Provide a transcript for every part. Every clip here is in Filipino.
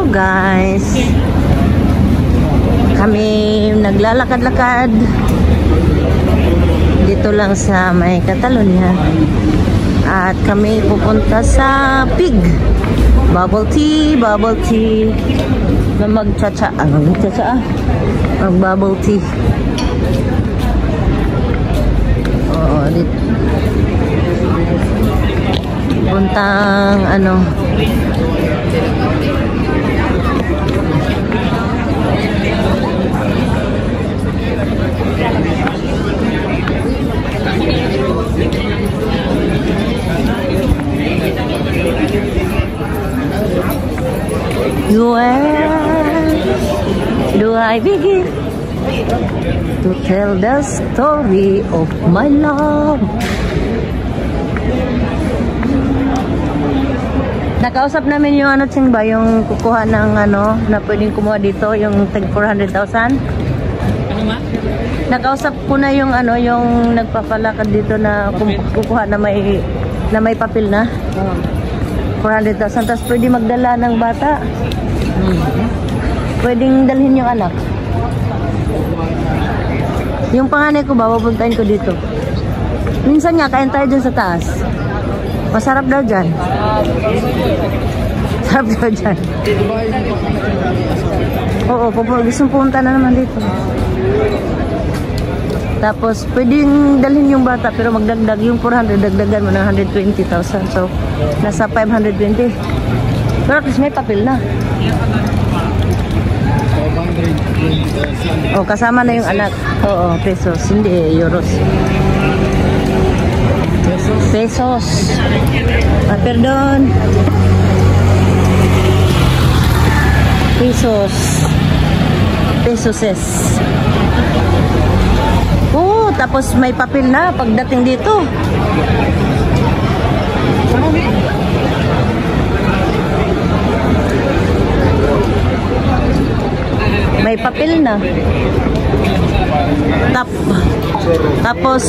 Hello guys, kami naglalakad-lakad dito lang sa may Catalonia at kami pupunta sa Pig bubble tea na mag-bubble tea. Dito puntang ano, where do I begin to tell the story of my love? Nakausap namin yung ano, Ching ba, yung kukuha ng ano, na pwedeng kumuha dito, yung tag 400,000. Ano ma? Nakausap ko na yung ano, yung nagpapalakad dito na kukuha na may papel na. 400,000, tapos pwede magdala ng bata. Pwedeng dalhin yung anak. Yung panganay ko ba, pupuntahin ko dito. Minsan nga, kain tayo dyan sa taas. Masarap daw dyan. Sarap daw dyan. Oo, gusto pumunta na naman dito. Tapos, pwedeng dalhin yung bata, pero magdagdag yung 400, dagdagan mo ng 120,000. So, nasa 520. Pero at least may papel na. Oh, kasama na yung anak. Oo, pesos. Hindi, euros. Pesos. Ah, perdon. Pesos. Pesoses. Oh, tapos may papel na pagdating dito. May papel na. Tapos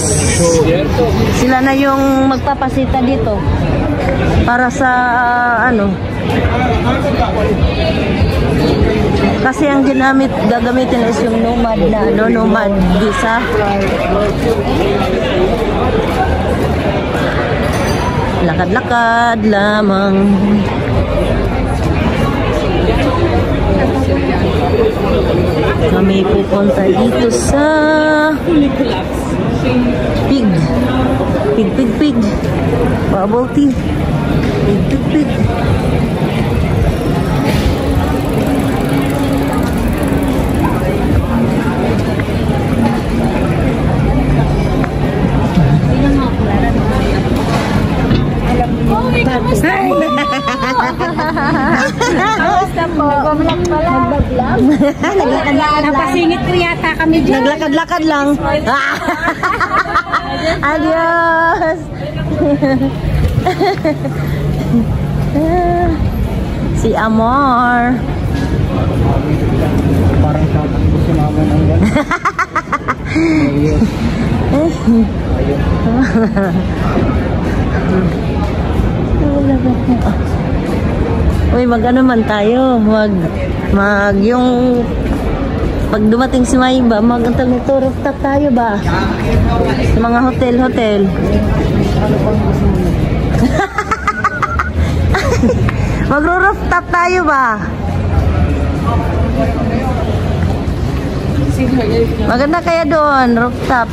sila na yung magpapasita dito para sa ano, kasi ang gagamitin is yung nomad na ano, nomad visa. Lakad-lakad lamang. Kami pupunta dito sa Pig bubble tea. Pig. Kamusta po? Nag-vlog pala. Nag-vlog. Napasingit ko yata kami dyan. Naglakad-lakad lang. Adios. Si Amor. Parang kapag gusto naman ng gano'n. Uy, mag-ano man tayo, yung pag dumating si Maiba, mag-tour rooftop tayo ba? Sa mga hotel. Mag-rooftop tayo ba? Maganda kaya doon, rooftop.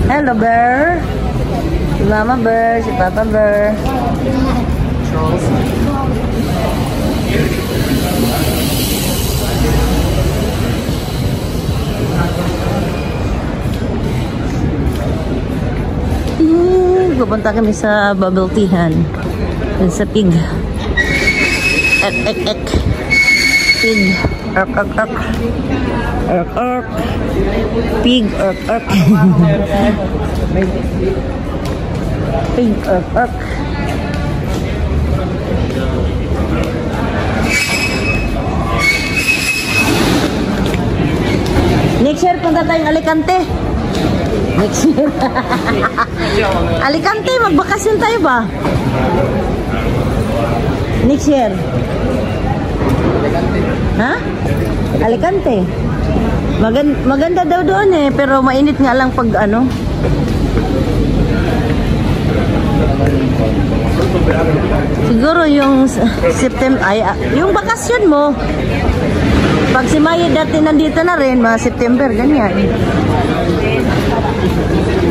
Hello, Bear. Si Mama Bear, si Papa Bear. Pupunta kami sa bubble teahan. Sa Pig. Ek. Pig. Erk. Pig. Erk. Pig. Erk. Next year, punta tayong Alicante. Next year. Alicante, magbakasyon tayo ba? Next year. Ha? Alicante. Maganda daw doon eh, pero mainit nga lang pag ano. Siguro yung September, ay, yung bakasyon mo. Pag si Maya dati nandito na rin, mga September, ganyan.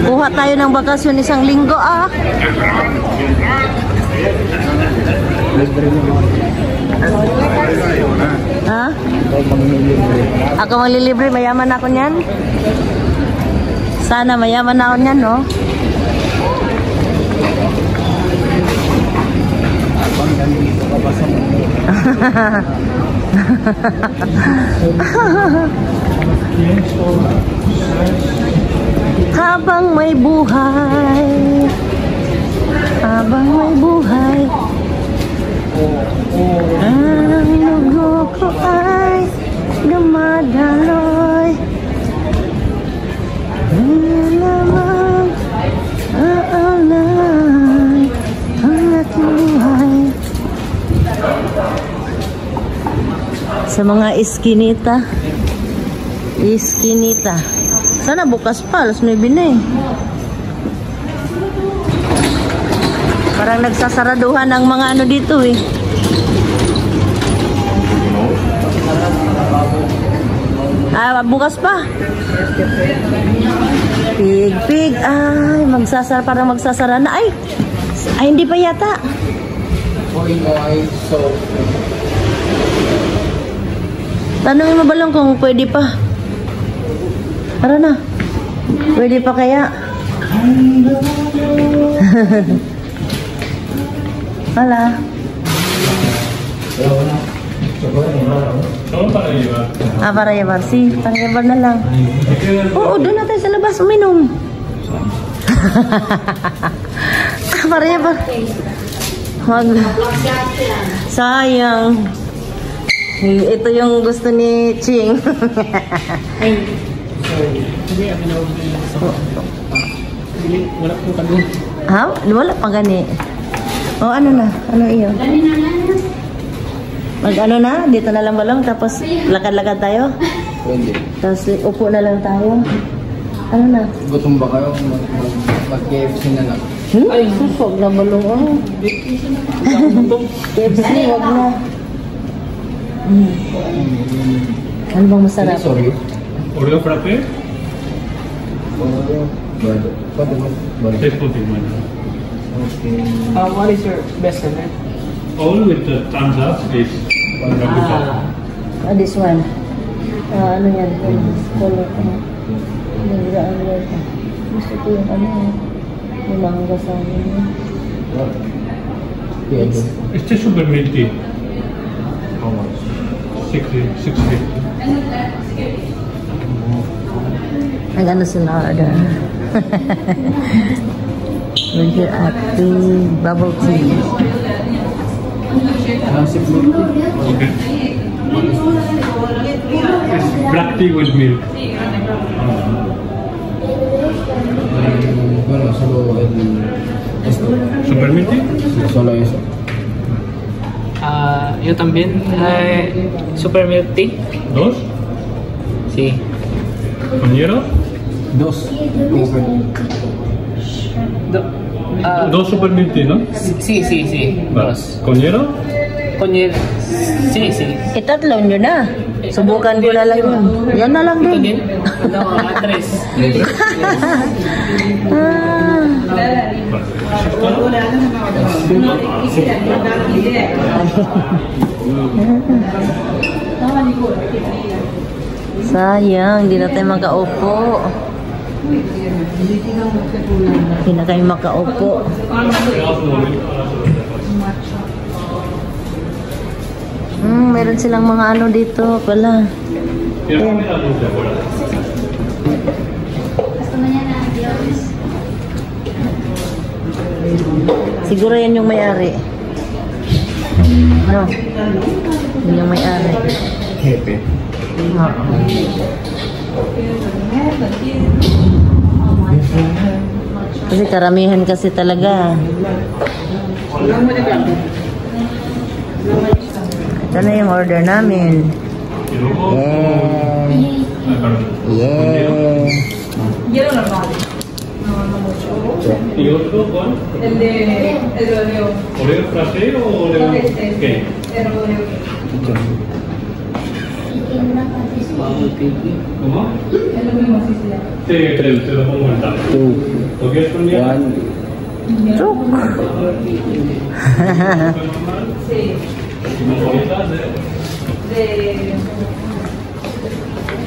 Kuha tayo ng bakasyon isang linggo, ah. Ha? Ako maglilibre, mayaman ako niyan. Sana mayaman ako niyan, no? Habang may buhay, habang may buhay, ang lugo ko ay dumadaloy. Ngayon lamang aalay ang ating buhay. Sa mga iskinita. Iskinita. Sana bukas pa, alas 9 na eh. Parang nagsasaraduhan ang mga ano dito eh. Ah, bukas pa. Pig. Ay, parang magsasara na. Ay, hindi pa yata. Tanungin mo ba lang kung pwede pa? Tara na. Pwede pa kaya? Hala. Para llevar. Sí, para llevar na lang. Oo, doon na tayo sa labas uminom. Para llevar. Sayang. Ito yung gusto ni Ching. Wala po ka doon. Ha? Wala pa gani. O ano na? Ano iyo? Mag ano na? Dito na lang balong tapos lakad-lakad tayo? Pwede. Tapos upo na lang tayo? Ano na? Gutom ba kayo? Mag-KFC na lang. Ay, susog na balong. Oh. KFC, wag na. Ano bang masarap? Sorry. Oreo frappe? What is your best seller? All with the thumbs up is This one. Ano yan? Color ko. Nagdaan yan. Gusto ko yung ano. Yung mangga sa amin. It's just super minty. How much? 650. Ang ano sila ada. Burger at bubble tea. Classic milk tea? Okay. It's black tea with milk. Bueno, solo esto. Super minty? Solo eso. Yo también. Super milk tea. Dos? Sí. Con hielo? Dos. Open. Dos super minty, ¿no? Sí. Vale. Dos. ¿Con hielo? Con hielo. Sí. Itatlo nyo na. Subukan ko na lang yun. Yan na lang Ito din. din? No, tres. Sayang, hindi na tayo makaupo. Hindi na kayo makaupo. Meron silang mga ano dito pala. Ayan. Siguro yan yung may-ari. No? Yan yung may-ari. Jefe. Kasi karamihan kasi talaga. Ito na yung order namin. Yeah. Yeah. ¿Y otro cuál? El Oreo. ¿Oreo frappé o Oreo cake? ¿Cómo? Sí, te lo pongo en tal. ¿Lo quieres cambiar? Chuk.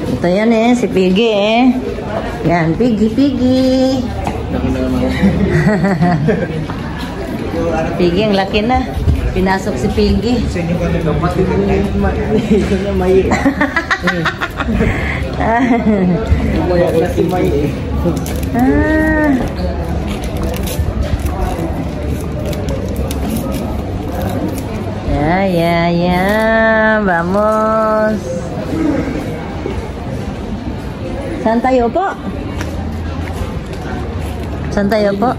Ito yan eh, si Piggy eh. Yan, Piggy. Piggy, ang laki na. Pinasok si Piggy. Ya, vamos. Saan tayo po? Saan tayo po?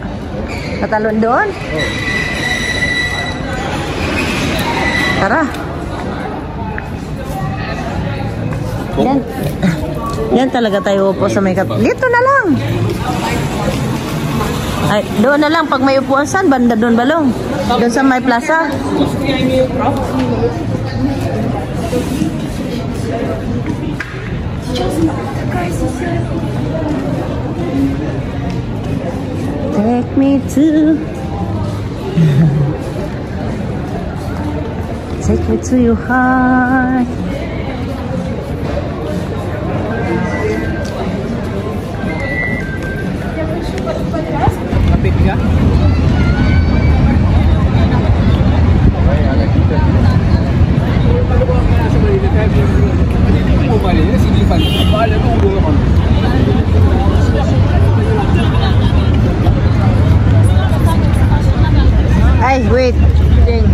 Katalon doon? Tara. Yan. Yan talaga tayo po sa may dito na lang. Ay, doon na lang pag may upuan. Saan? Banda doon balong? Doon sa may plaza. Take me to your heart. Kapit ka? Ay, wait. Ding.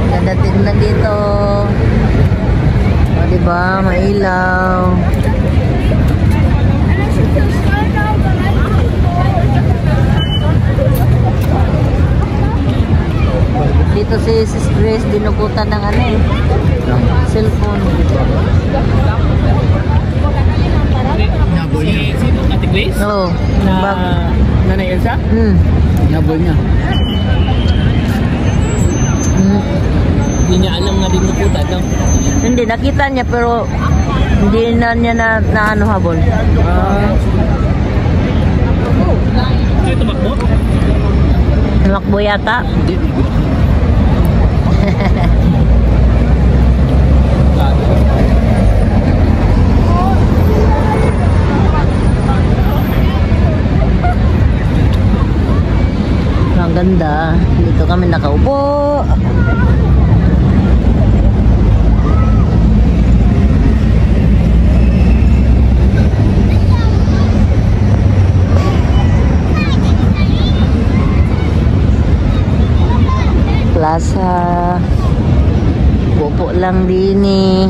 Ganda tignan dito. O, diba? Mailaw. Dito si Sis Grace dinugutan ng ano eh. Cellphone. Nabol niya. Ate Grace? Oo. Nanay Elsa? Nabol niya. Hindi niya alam na dinukutan, no? Hindi, nakita niya pero hindi na niya na ano habol. Ito tumakbo? Tumakbo yata. Ang ganda. Dito kami nakaupo. Plaza. Upo lang din eh.